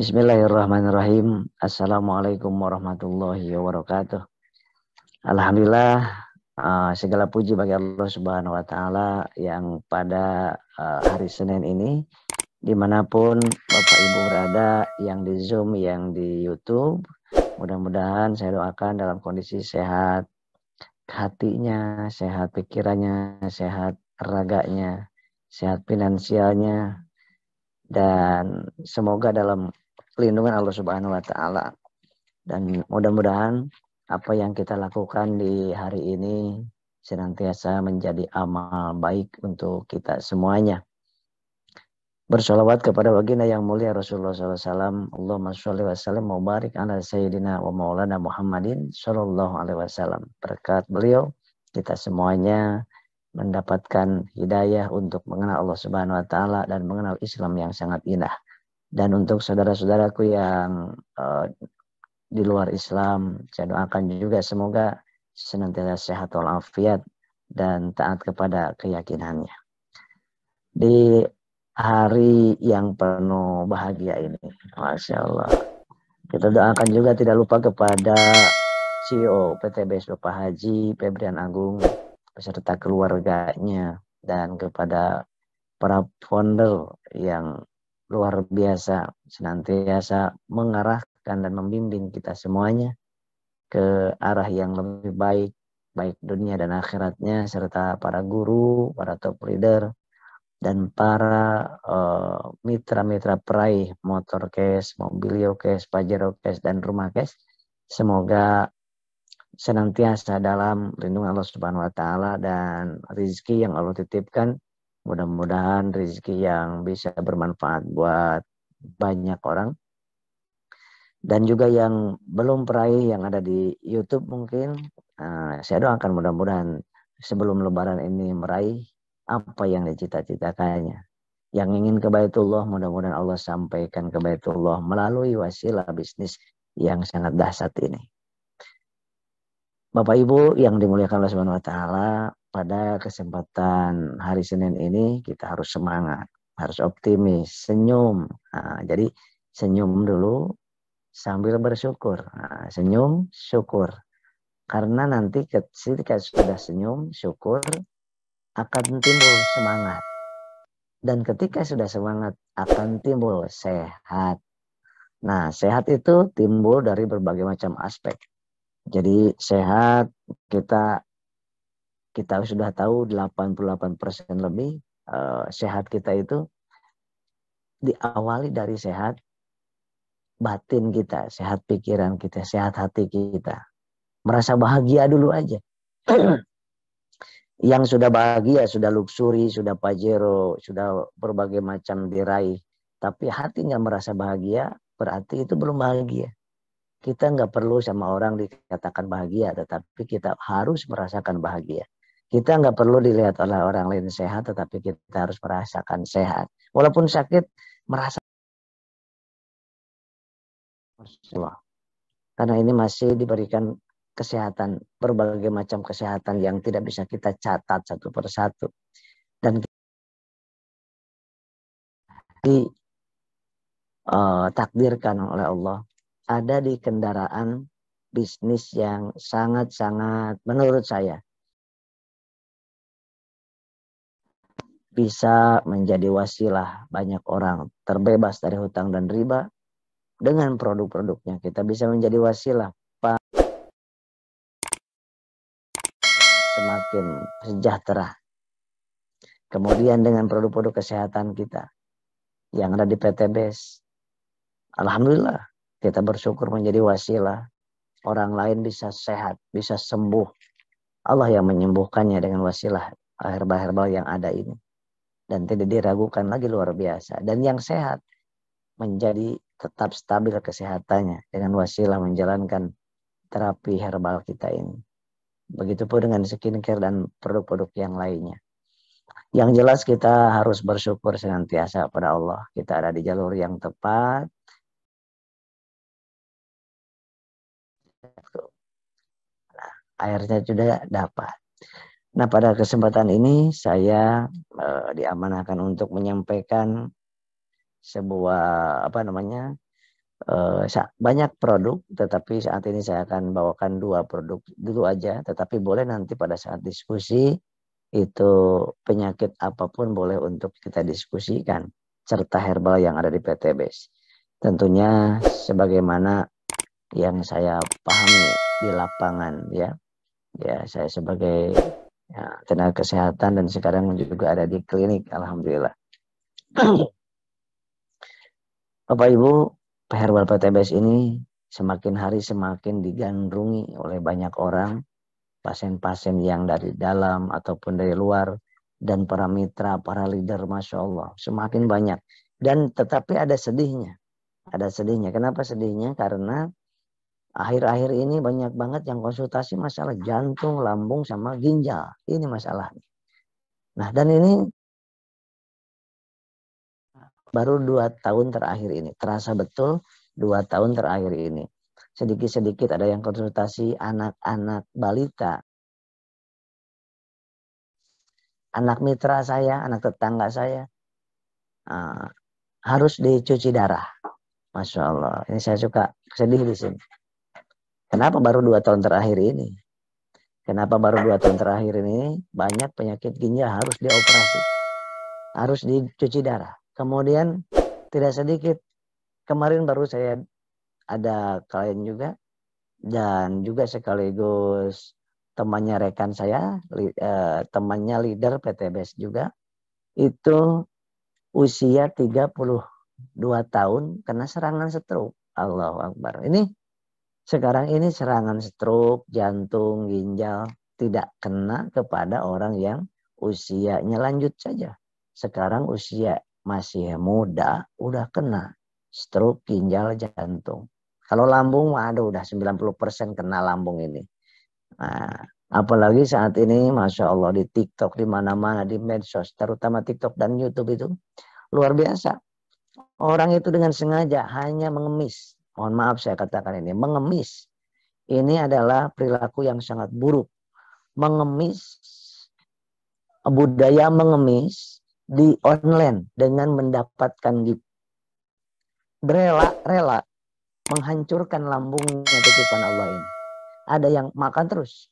Bismillahirrahmanirrahim. Assalamualaikum warahmatullahi wabarakatuh. Alhamdulillah, segala puji bagi Allah Subhanahu wa Ta'ala yang pada hari Senin ini, dimanapun Bapak Ibu berada, yang di Zoom, yang di YouTube, mudah-mudahan saya doakan dalam kondisi sehat hatinya, sehat pikirannya, sehat raganya, sehat finansialnya, dan semoga dalam lindungan Allah Subhanahu wa Ta'ala. Dan mudah-mudahan apa yang kita lakukan di hari ini senantiasa menjadi amal baik untuk kita semuanya. Bersolawat kepada baginda yang mulia Rasulullah SAW. Allahumma sholli wa sallim wa barik ala sayyidina wa maulana Muhammadin sallallahu alaihi wasallam. Berkat beliau kita semuanya mendapatkan hidayah untuk mengenal Allah Subhanahu wa Ta'ala dan mengenal Islam yang sangat indah. Dan untuk saudara-saudaraku yang di luar Islam, saya doakan juga semoga senantiasa sehat walafiat dan taat kepada keyakinannya. Di hari yang penuh bahagia ini, Masya Allah, kita doakan juga tidak lupa kepada CEO PTBS Bapak Haji Febrian Agung beserta keluarganya dan kepada para founder yang luar biasa senantiasa mengarahkan dan membimbing kita semuanya ke arah yang lebih baik, baik dunia dan akhiratnya, serta para guru, para top leader, dan para mitra-mitra peraih motor cash, mobilio cash, pajero cash, dan rumah cash. Semoga senantiasa dalam lindungan Allah Subhanahu wa Ta'ala, dan rezeki yang Allah titipkan mudah-mudahan rezeki yang bisa bermanfaat buat banyak orang. Dan juga yang belum peraih yang ada di YouTube mungkin, saya doakan mudah-mudahan sebelum Lebaran ini meraih apa yang dicita-citakannya. Yang ingin ke Baitullah, mudah-mudahan Allah sampaikan ke Baitullah melalui wasilah bisnis yang sangat dahsyat ini. Bapak Ibu yang dimuliakan Allah Subhanahu wa Ta'ala, pada kesempatan hari Senin ini kita harus semangat, harus optimis, senyum. Jadi senyum dulu sambil bersyukur. Senyum, syukur. Karena nanti ketika sudah senyum, syukur, akan timbul semangat. Dan ketika sudah semangat, akan timbul sehat. Nah, sehat itu timbul dari berbagai macam aspek. Jadi sehat, kita sudah tahu 88% lebih sehat kita itu diawali dari sehat batin kita, sehat pikiran kita, sehat hati kita. Merasa bahagia dulu aja. Yang sudah bahagia, sudah luxury, sudah pajero, sudah berbagai macam diraih, tapi hati nggak merasa bahagia, berarti itu belum bahagia. Kita nggak perlu sama orang dikatakan bahagia, tetapi kita harus merasakan bahagia. Kita nggak perlu dilihat oleh orang lain sehat, tetapi kita harus merasakan sehat. Walaupun sakit, merasa Allah. Karena ini masih diberikan kesehatan, berbagai macam kesehatan yang tidak bisa kita catat satu persatu. Dan takdirkan oleh Allah ada di kendaraan bisnis yang sangat-sangat menurut saya bisa menjadi wasilah banyak orang terbebas dari hutang dan riba. Dengan produk-produknya kita bisa menjadi wasilah semakin sejahtera. Kemudian dengan produk-produk kesehatan kita yang ada di PTBS, alhamdulillah kita bersyukur menjadi wasilah orang lain bisa sehat, bisa sembuh. Allah yang menyembuhkannya dengan wasilah herbal-herbal yang ada ini. Dan tidak diragukan lagi, luar biasa. Dan yang sehat menjadi tetap stabil kesehatannya dengan wasilah menjalankan terapi herbal kita ini. Begitupun dengan skincare dan produk-produk yang lainnya. Yang jelas kita harus bersyukur senantiasa pada Allah. Kita ada di jalur yang tepat. Nah, airnya sudah dapat. Nah, pada kesempatan ini saya diamanahkan untuk menyampaikan sebuah banyak produk, tetapi saat ini saya akan bawakan 2 produk dulu aja. Tetapi boleh nanti pada saat diskusi itu penyakit apapun boleh untuk kita diskusikan, serta herbal yang ada di PT BES. Tentunya sebagaimana yang saya pahami di lapangan ya. Ya, saya sebagai tenaga kesehatan dan sekarang juga ada di klinik, alhamdulillah. Bapak Ibu, herbal PT BES ini semakin hari semakin digandrungi oleh banyak orang, pasien-pasien yang dari dalam ataupun dari luar, dan para mitra, para leader, Masya Allah, semakin banyak. Dan tetapi ada sedihnya. Ada sedihnya. Kenapa sedihnya? Karena akhir-akhir ini banyak banget yang konsultasi masalah jantung, lambung, sama ginjal. Ini masalahnya. Nah, dan ini baru 2 tahun terakhir ini. Terasa betul 2 tahun terakhir ini. Sedikit-sedikit ada yang konsultasi anak-anak balita. Anak mitra saya, anak tetangga saya. Harus dicuci darah. Masya Allah. Ini saya suka sedih di sini. Kenapa baru 2 tahun terakhir ini? Kenapa baru 2 tahun terakhir ini banyak penyakit ginjal harus dioperasi, harus dicuci darah. Kemudian tidak sedikit, kemarin baru saya ada klien juga dan juga sekaligus temannya rekan saya, temannya leader PT BES juga, itu usia 32 tahun kena serangan stroke. Allahu Akbar. Ini sekarang ini serangan stroke, jantung, ginjal tidak kena kepada orang yang usianya lanjut saja. Sekarang usia masih muda udah kena stroke, ginjal, jantung. Kalau lambung aduh udah 90% kena lambung ini. Nah, apalagi saat ini Masya Allah di TikTok di mana-mana di medsos, terutama TikTok dan YouTube itu luar biasa. Orang itu dengan sengaja hanya mengemis. Mohon maaf saya katakan ini, mengemis. Ini adalah perilaku yang sangat buruk. Mengemis, budaya mengemis di online dengan mendapatkan gift. Rela menghancurkan lambungnya titipan Allah ini. Ada yang makan terus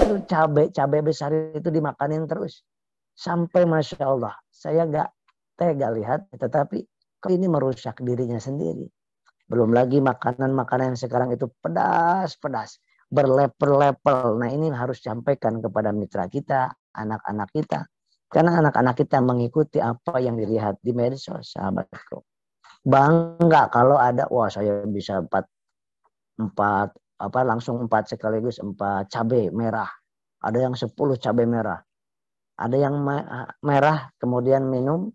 itu cabai besar itu dimakanin terus. Sampai Masya Allah, saya gak tega lihat, tetapi ini merusak dirinya sendiri. Belum lagi makanan-makanan yang sekarang itu pedas-pedas, berlevel-level. Nah ini harus sampaikan kepada mitra kita, anak-anak kita. Karena anak-anak kita mengikuti apa yang dilihat di medsos, sahabatku. Bangga kalau ada, wah saya bisa empat langsung 4 sekaligus 4 cabai merah. Ada yang 10 cabai merah. Ada yang merah kemudian minum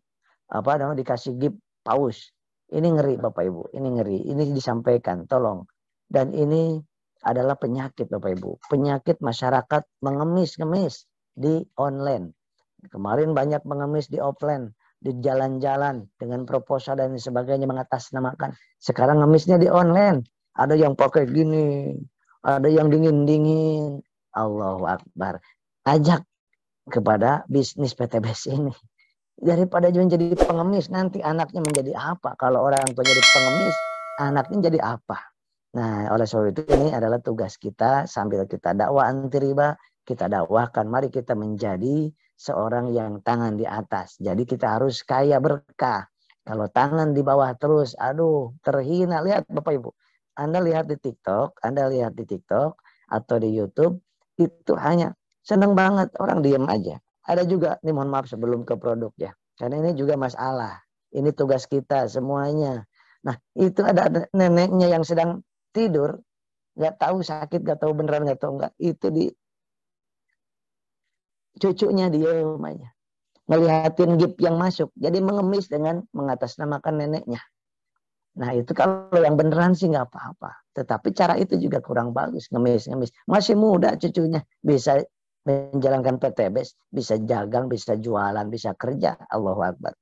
dikasih gip paus. Ini ngeri Bapak Ibu, ini ngeri. Ini disampaikan, tolong. Dan ini adalah penyakit Bapak Ibu. Penyakit masyarakat mengemis-ngemis di online. Kemarin banyak mengemis di offline, di jalan-jalan dengan proposal dan sebagainya mengatasnamakan. Sekarang ngemisnya di online. Ada yang pakai gini, ada yang dingin-dingin. Allahu Akbar. Ajak kepada bisnis PT BES ini. Daripada menjadi pengemis, nanti anaknya menjadi apa? Kalau orang tua jadi pengemis, anaknya jadi apa? Nah, oleh sebab itu ini adalah tugas kita sambil kita dakwah anti riba, kita dakwahkan. Mari kita menjadi seorang yang tangan di atas. Jadi kita harus kaya berkah. Kalau tangan di bawah terus, aduh, terhina. Lihat Bapak Ibu. Anda lihat di TikTok atau di YouTube, itu hanya seneng banget orang diem aja. Ada juga, nih mohon maaf sebelum ke produk ya. Karena ini juga masalah. Ini tugas kita semuanya. Nah, itu ada neneknya yang sedang tidur. Gak tahu sakit, gak tahu beneran, gak tahu enggak. Itu di cucunya dia rumahnya. Ngelihatin gip yang masuk. Jadi mengemis dengan mengatasnamakan neneknya. Nah itu kalau yang beneran sih nggak apa-apa. Tetapi cara itu juga kurang bagus. Ngemis. Masih muda cucunya. Bisa menjalankan PT BES. Bisa jagang, bisa jualan, bisa kerja. Allahu Akbar.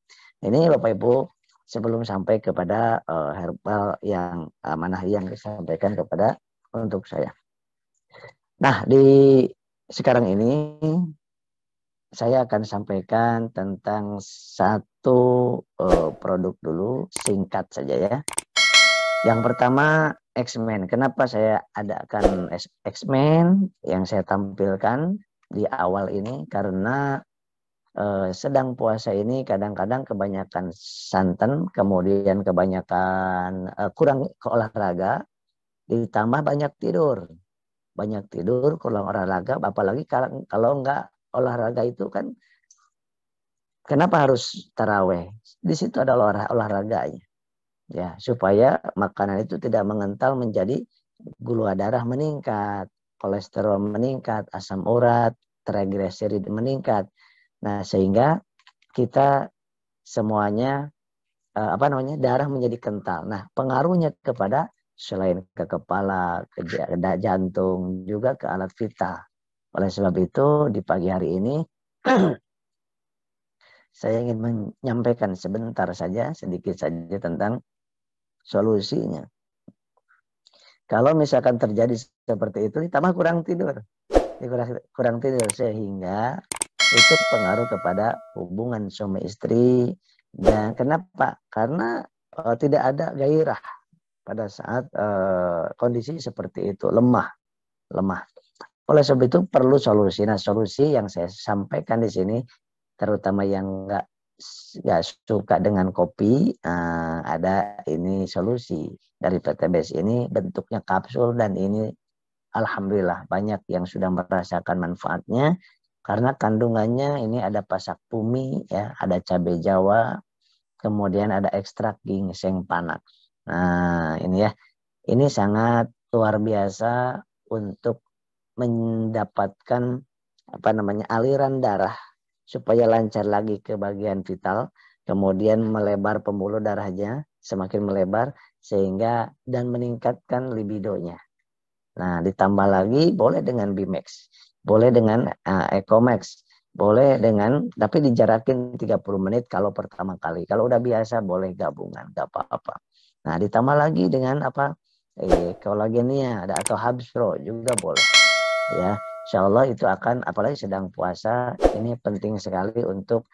Ini Bapak Ibu sebelum sampai kepada herbal yang mana yang disampaikan kepada untuk saya. Nah di sekarang ini saya akan sampaikan tentang satu produk dulu. Singkat saja ya. Yang pertama X-Men. Kenapa saya adakan X-Men yang saya tampilkan di awal ini? Karena sedang puasa ini kadang-kadang kebanyakan santan, kemudian kebanyakan kurang ke olahraga, ditambah banyak tidur. Banyak tidur, kurang olahraga, apalagi kalau nggak olahraga itu kan, kenapa harus taraweh? Di situ ada olahraganya. Ya, supaya makanan itu tidak mengental menjadi gula darah meningkat, kolesterol meningkat, asam urat, trigliserid meningkat. Nah, sehingga kita semuanya darah menjadi kental. Nah, pengaruhnya kepada selain ke kepala, ke jantung, juga ke alat vital. Oleh sebab itu di pagi hari ini saya ingin menyampaikan sebentar saja, sedikit saja tentang solusinya. Kalau misalkan terjadi seperti itu, ditambah kurang tidur. Kurang tidur sehingga itu pengaruh kepada hubungan suami istri. Dan kenapa? Karena tidak ada gairah pada saat kondisi seperti itu, lemah. Oleh sebab itu perlu solusi. Nah, solusi yang saya sampaikan di sini, terutama yang nggak suka dengan kopi, ada ini solusi dari PTBS ini, bentuknya kapsul, dan ini alhamdulillah banyak yang sudah merasakan manfaatnya karena kandungannya ini ada pasak bumi, ya, ada cabai Jawa, kemudian ada ekstrak ginseng panas. Nah, ini ya, ini sangat luar biasa untuk mendapatkan aliran darah supaya lancar lagi ke bagian vital, kemudian melebar pembuluh darahnya, semakin melebar sehingga dan meningkatkan libidonya. Nah, ditambah lagi boleh dengan Bimax, boleh dengan Ecomax, boleh dengan, tapi dijarakin 30 menit kalau pertama kali. Kalau udah biasa boleh gabungan, gak apa-apa. Nah, ditambah lagi dengan kolagenia ada atau Hubs Pro juga boleh. Ya, insya Allah itu akan, apalagi sedang puasa, ini penting sekali untuk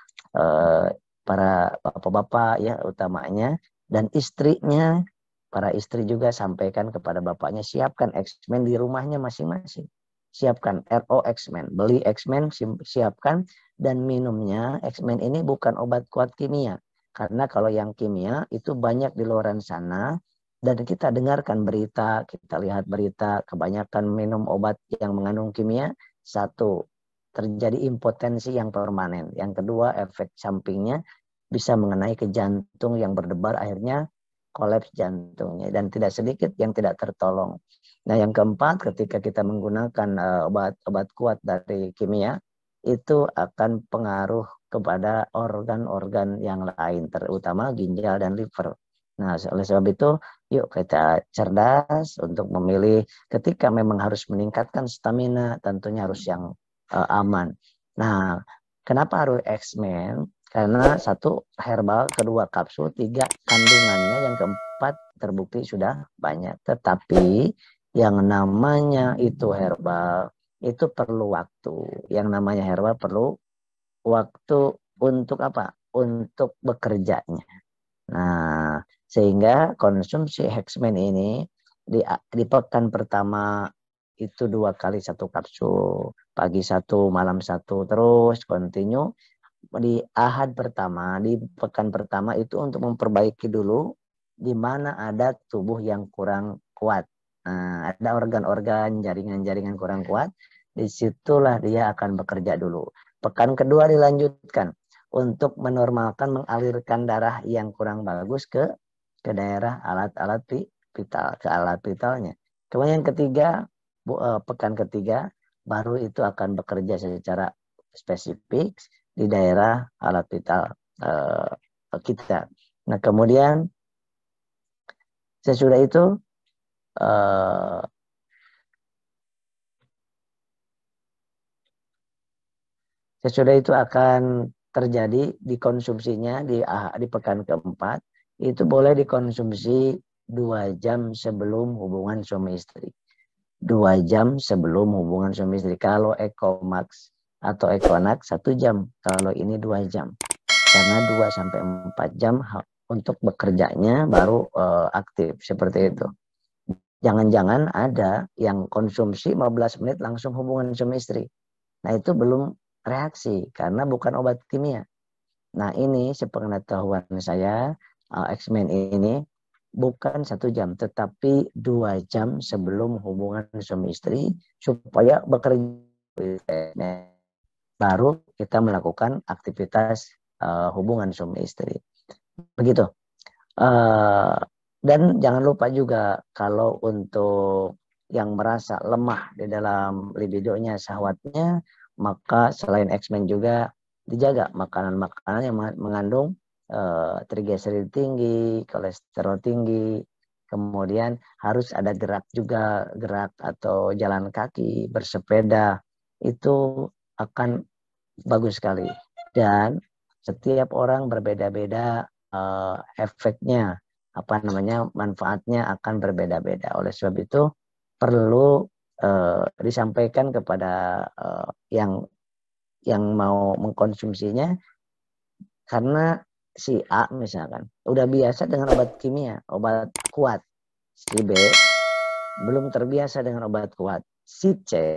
para bapak-bapak ya utamanya, dan istrinya. Para istri juga sampaikan kepada bapaknya, siapkan X-Men di rumahnya masing-masing. Siapkan RO X-Men, beli X-Men, siapkan, dan minumnya X-Men ini bukan obat kuat kimia. Karena kalau yang kimia itu banyak di luar sana, dan kita dengarkan berita, kita lihat berita, kebanyakan minum obat yang mengandung kimia, satu, terjadi impotensi yang permanen. Yang kedua, efek sampingnya bisa mengenai ke jantung yang berdebar, akhirnya kolaps jantungnya, dan tidak sedikit yang tidak tertolong. Nah, yang keempat, ketika kita menggunakan obat-obat kuat dari kimia, itu akan pengaruh kepada organ-organ yang lain, terutama ginjal dan liver. Nah, oleh sebab itu, yuk kita cerdas untuk memilih ketika memang harus meningkatkan stamina, tentunya harus yang aman. Nah, kenapa harus X-Men? Karena satu herbal, kedua kapsul, tiga kandungannya, yang keempat terbukti sudah banyak. Tetapi yang namanya itu herbal itu perlu waktu. Yang namanya herbal perlu waktu untuk apa? Untuk bekerjanya. Nah, sehingga konsumsi Hexmen ini di pekan pertama itu 2 kali 1 kapsul, pagi 1, malam 1, terus continue di ahad pertama, di pekan pertama itu untuk memperbaiki dulu di mana ada tubuh yang kurang kuat. Nah, ada organ-organ, jaringan-jaringan kurang kuat, disitulah dia akan bekerja dulu. Pekan kedua dilanjutkan untuk menormalkan, mengalirkan darah yang kurang bagus ke daerah alat-alat vital, ke alat vitalnya. Kemudian yang ketiga, pekan ketiga, baru itu akan bekerja secara spesifik di daerah alat vital kita. Nah, kemudian sesudah itu uh, akan terjadi dikonsumsinya di pekan keempat, itu boleh dikonsumsi 2 jam sebelum hubungan suami istri. 2 jam sebelum hubungan suami istri. Kalau Ecomax atau Econax 1 jam, kalau ini 2 jam. Karena 2 sampai 4 jam untuk bekerjanya baru aktif seperti itu. Jangan-jangan ada yang konsumsi 15 menit langsung hubungan suami istri. Nah itu belum reaksi karena bukan obat kimia. Nah ini sepengetahuan saya, X-Men ini bukan 1 jam, tetapi 2 jam sebelum hubungan suami istri supaya bekerja. Baru kita melakukan aktivitas hubungan suami istri. Begitu. Dan jangan lupa juga kalau untuk yang merasa lemah di dalam libidonya, syahwatnya, maka selain X-Men juga dijaga makanan-makanan yang mengandung trigliserid tinggi, kolesterol tinggi, kemudian harus ada gerak juga, gerak atau jalan kaki, bersepeda, itu akan bagus sekali. Dan setiap orang berbeda-beda efeknya, manfaatnya akan berbeda-beda. Oleh sebab itu perlu disampaikan kepada yang mau mengkonsumsinya, karena si A misalkan udah biasa dengan obat kimia, obat kuat. Si B belum terbiasa dengan obat kuat. Si C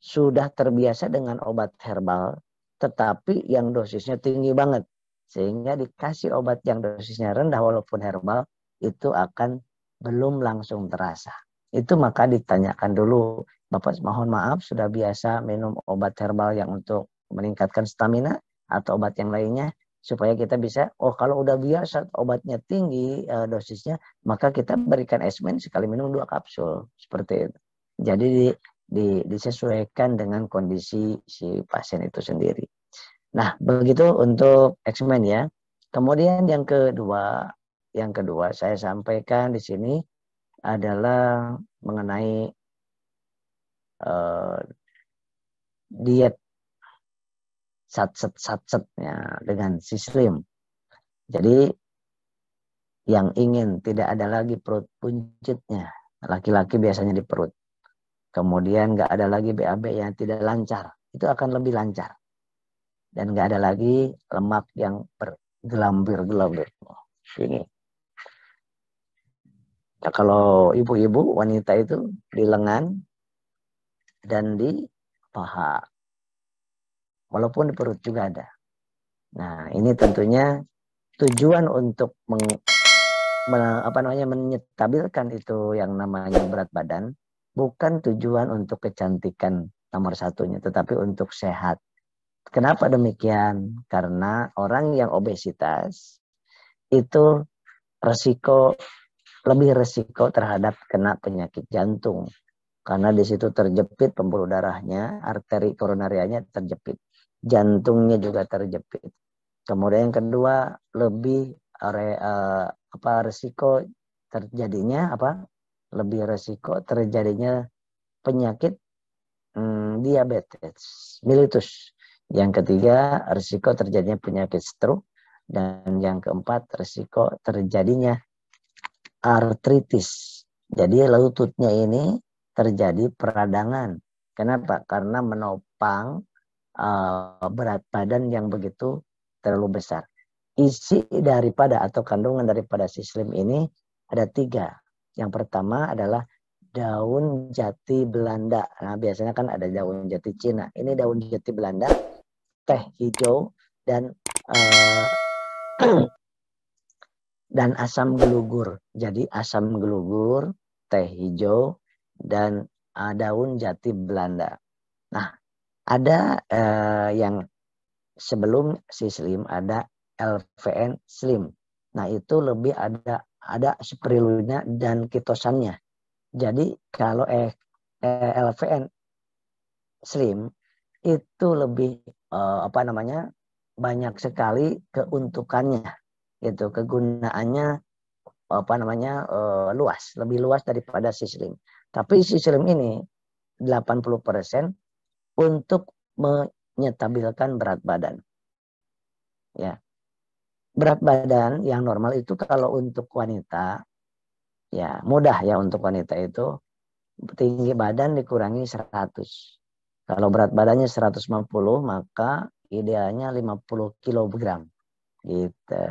sudah terbiasa dengan obat herbal, tetapi yang dosisnya tinggi banget. Sehingga dikasih obat yang dosisnya rendah walaupun herbal, itu akan belum langsung terasa. Itu maka ditanyakan dulu, Bapak mohon maaf sudah biasa minum obat herbal yang untuk meningkatkan stamina atau obat yang lainnya, supaya kita bisa, kalau udah biasa obatnya tinggi dosisnya, maka kita berikan X-Men sekali minum 2 kapsul. Seperti itu. Jadi disesuaikan dengan kondisi si pasien itu sendiri. Nah, begitu untuk X-Men ya. Kemudian yang kedua saya sampaikan di sini adalah mengenai diet satsetnya dengan si slim. Jadi yang ingin tidak ada lagi perut puncitnya, laki-laki biasanya di perut. Kemudian nggak ada lagi BAB yang tidak lancar, itu akan lebih lancar. Dan nggak ada lagi lemak yang bergelambir-gelambir. Ini. Nah, kalau ibu-ibu wanita itu di lengan dan di paha, walaupun di perut juga ada. Nah, ini tentunya tujuan untuk menyetabilkan itu yang namanya berat badan, bukan tujuan untuk kecantikan nomor satunya, tetapi untuk sehat. Kenapa demikian? Karena orang yang obesitas itu lebih resiko terhadap kena penyakit jantung. Karena di situ terjepit pembuluh darahnya, arteri koronarianya terjepit. Jantungnya juga terjepit. Kemudian yang kedua, lebih resiko terjadinya lebih resiko terjadinya penyakit diabetes mellitus. Yang ketiga, risiko terjadinya penyakit stroke. Dan yang keempat, risiko terjadinya artritis. Jadi lututnya ini terjadi peradangan. Kenapa? Karena menopang berat badan yang begitu terlalu besar. Isi daripada atau kandungan daripada si slim ini ada 3. Yang pertama adalah daun jati Belanda. Nah, biasanya kan ada daun jati Cina. Ini daun jati Belanda, teh hijau, dan dan asam gelugur. Jadi asam gelugur, teh hijau, dan daun jati Belanda. Nah, ada yang sebelum si slim ada LVN slim. Nah, itu lebih ada spirulinanya dan kitosannya. Jadi kalau LVN slim itu lebih banyak sekali keuntukannya, gitu, kegunaannya lebih luas daripada si slim. Tapi si slim ini 80% untuk menyetabilkan berat badan. Ya. Berat badan yang normal itu kalau untuk wanita, ya mudah ya untuk wanita itu, tinggi badan dikurangi 100. Kalau berat badannya 150, maka idealnya 50 kg. Gitu.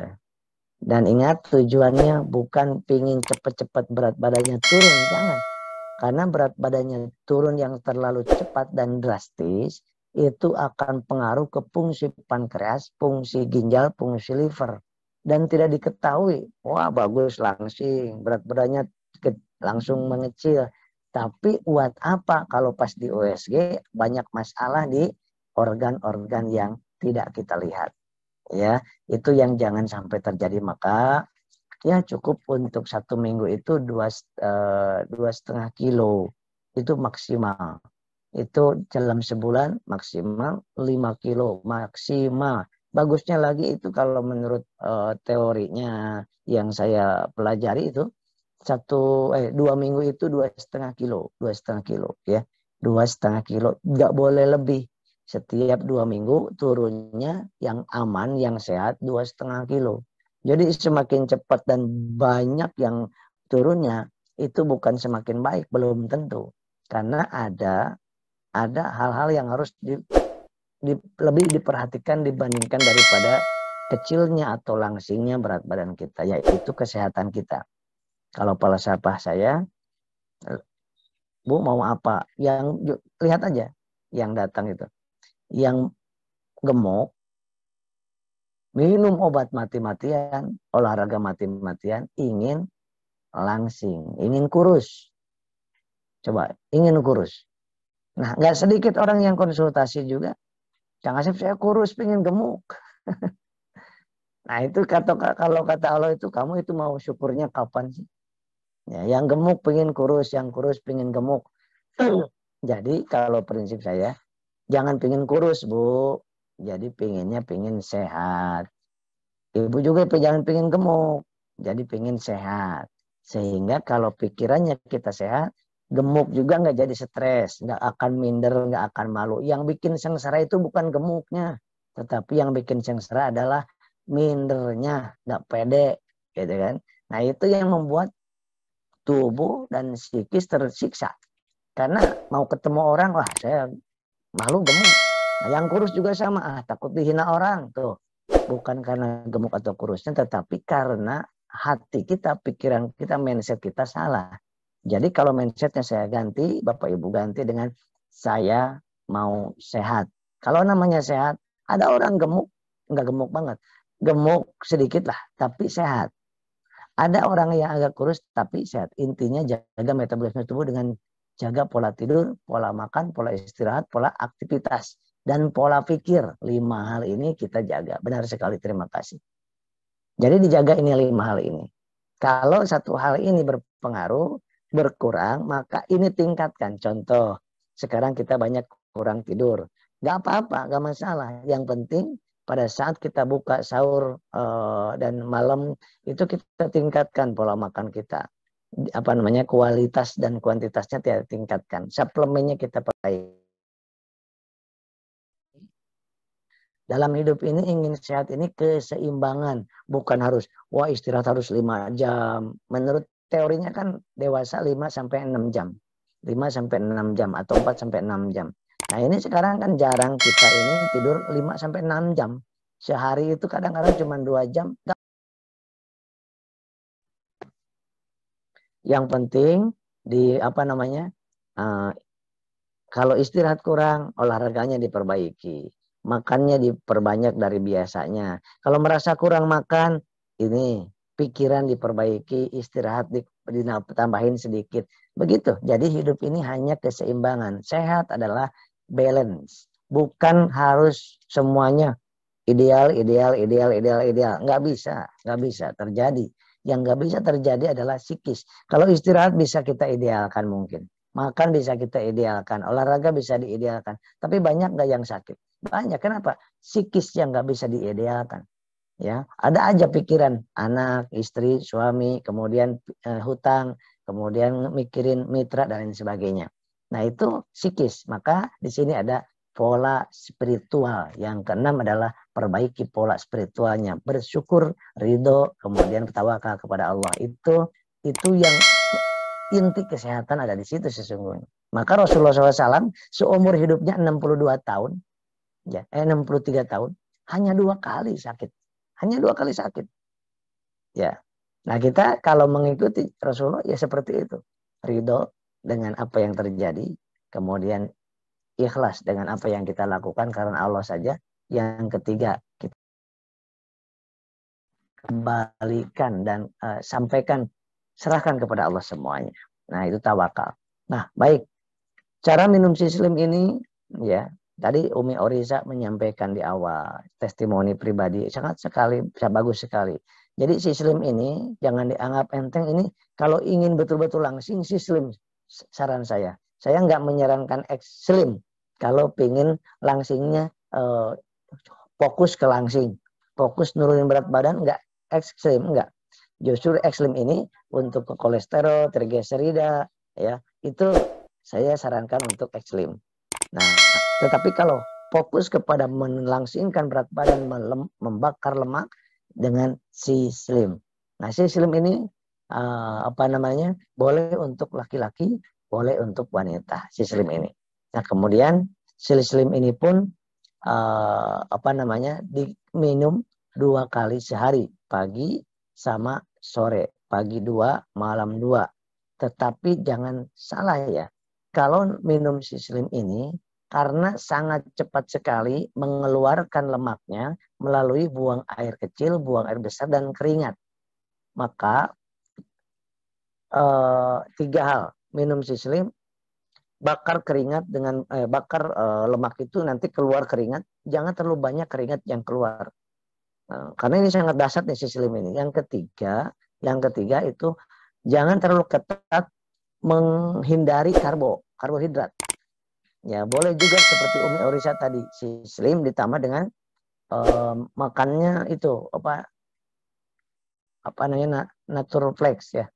Dan ingat, tujuannya bukan pingin cepat-cepat berat badannya turun, jangan. Karena berat badannya turun yang terlalu cepat dan drastis, itu akan pengaruh ke fungsi pankreas, fungsi ginjal, fungsi liver. Dan tidak diketahui, wah bagus langsing, berat badannya langsung mengecil. Tapi buat apa kalau pas di USG banyak masalah di organ-organ yang tidak kita lihat. Ya, itu yang jangan sampai terjadi. Maka ya cukup untuk 1 minggu itu 2,5 kilo itu maksimal. Itu dalam sebulan maksimal 5 kilo maksimal. Bagusnya lagi itu kalau menurut teorinya yang saya pelajari itu 2 minggu itu 2,5 kilo, 2,5 kilo ya, 2,5 kilo, nggak boleh lebih. Setiap 2 minggu turunnya yang aman, yang sehat 2,5 kilo. Jadi semakin cepat dan banyak yang turunnya itu bukan semakin baik, belum tentu. Karena ada hal-hal yang harus lebih diperhatikan dibandingkan daripada kecilnya atau langsingnya berat badan kita, yaitu kesehatan kita. Kalau falsafah saya, Bu mau apa? Yang lihat aja yang datang itu. Yang gemuk, minum obat mati-matian, olahraga mati-matian, ingin langsing, ingin kurus. Coba, ingin kurus. Nah, nggak sedikit orang yang konsultasi juga. Kang Asep, saya kurus, pengen gemuk. Nah, itu kalau kata Allah itu, kamu itu mau syukurnya kapan sih? Ya, yang gemuk pengen kurus, yang kurus pengen gemuk. Jadi kalau prinsip saya, jangan pengen kurus, Bu. Jadi pengen sehat. Ibu juga jangan pengen gemuk. Jadi pengen sehat. Sehingga kalau pikirannya kita sehat, gemuk juga nggak jadi stres. Nggak akan minder, nggak akan malu. Yang bikin sengsara itu bukan gemuknya. Tetapi yang bikin sengsara adalah mindernya. Nggak pede. Gitu kan. Nah itu yang membuat tubuh dan psikis tersiksa. Karena mau ketemu orang, wah saya malu gemuk. Nah, yang kurus juga sama, takut dihina orang tuh. Bukan karena gemuk atau kurusnya, tetapi karena hati kita, pikiran kita, mindset kita salah. Jadi kalau mindsetnya saya ganti, Bapak Ibu ganti dengan saya mau sehat. Kalau namanya sehat, ada orang gemuk, nggak gemuk banget. Gemuk sedikit lah, tapi sehat. Ada orang yang agak kurus tapi sehat. Intinya jaga metabolisme tubuh dengan jaga pola tidur, pola makan, pola istirahat, pola aktivitas, dan pola pikir. 5 hal ini kita jaga. Benar sekali, terima kasih. Jadi dijaga ini 5 hal ini. Kalau satu hal ini berpengaruh, berkurang, maka ini tingkatkan. Contoh, sekarang kita banyak kurang tidur. Gak apa-apa, gak masalah. Yang penting pada saat kita buka sahur dan malam itu kita tingkatkan pola makan kita. Apa namanya, kualitas dan kuantitasnya kita tingkatkan. Suplemennya kita perbaiki. Dalam hidup ini ingin sehat ini keseimbangan. Bukan harus, wah istirahat harus 5 jam. Menurut teorinya kan dewasa 5-6 jam. 5-6 jam atau 4-6 jam. Nah ini sekarang kan jarang kita ini tidur 5-6 jam. Sehari itu kadang-kadang cuma 2 jam. Yang penting di apa namanya, kalau istirahat kurang, olahraganya diperbaiki. Makannya diperbanyak dari biasanya. Kalau merasa kurang makan, ini pikiran diperbaiki, istirahat ditambahin sedikit. Begitu. Jadi hidup ini hanya keseimbangan. Sehat adalah balance. Bukan harus semuanya ideal, ideal, ideal, ideal, ideal. Nggak bisa. Nggak bisa terjadi. Yang nggak bisa terjadi adalah psikis. Kalau istirahat bisa kita idealkan mungkin. Makan bisa kita idealkan, olahraga bisa diidealkan. Tapi banyak nggak yang sakit? Banyak. Kenapa? Psikis yang nggak bisa diidealkan. Ya, ada aja pikiran anak, istri, suami, kemudian hutang, kemudian mikirin mitra dan lain sebagainya. Nah itu psikis. Maka di sini ada pola spiritual. Yang keenam adalah perbaiki pola spiritualnya, bersyukur, ridho, kemudian bertawakal kepada Allah. Itu yang inti kesehatan ada di situ sesungguhnya. Maka Rasulullah SAW seumur hidupnya 62 tahun, ya, 63 tahun, hanya 2 kali sakit. Hanya 2 kali sakit. Ya. Nah, kita kalau mengikuti Rasulullah ya seperti itu. Ridho dengan apa yang terjadi, kemudian ikhlas dengan apa yang kita lakukan karena Allah saja. Yang ketiga, kita kembalikan dan sampaikan, serahkan kepada Allah semuanya. Nah, itu tawakal. Nah, baik. Cara minum sislim ini, ya, tadi Umi Oriza menyampaikan di awal, testimoni pribadi, sangat sekali, bagus sekali. Jadi sislim ini, jangan dianggap enteng ini, kalau ingin betul-betul langsing, sislim, saran saya. Saya nggak menyarankan ekstrim, kalau ingin langsingnya fokus ke langsing, fokus nurunin berat badan, nggak ekstrim, nggak. Justru ekstrim ini untuk ke kolesterol, trigliserida, ya, itu saya sarankan untuk ekstrim. Nah, tetapi kalau fokus kepada melangsingkan berat badan, membakar lemak dengan si slim. Nah, si slim ini apa namanya? Boleh untuk laki-laki, boleh untuk wanita. Si slim ini. Nah, kemudian si slim ini pun apa namanya? Diminum 2 kali sehari, pagi sama sore. Pagi 2, malam 2. Tetapi jangan salah ya. Kalau minum sislim ini karena sangat cepat sekali mengeluarkan lemaknya melalui buang air kecil, buang air besar, dan keringat. Maka 3 hal. Minum sislim, bakar keringat dengan bakar lemak itu nanti keluar keringat. Jangan terlalu banyak keringat yang keluar. Karena ini sangat dasar nih sislim ini. Yang ketiga itu jangan terlalu ketat menghindari karbohidrat. Ya, boleh juga seperti Umi Orisa tadi, sislim ditambah dengan makannya itu apa namanya, natural flex ya.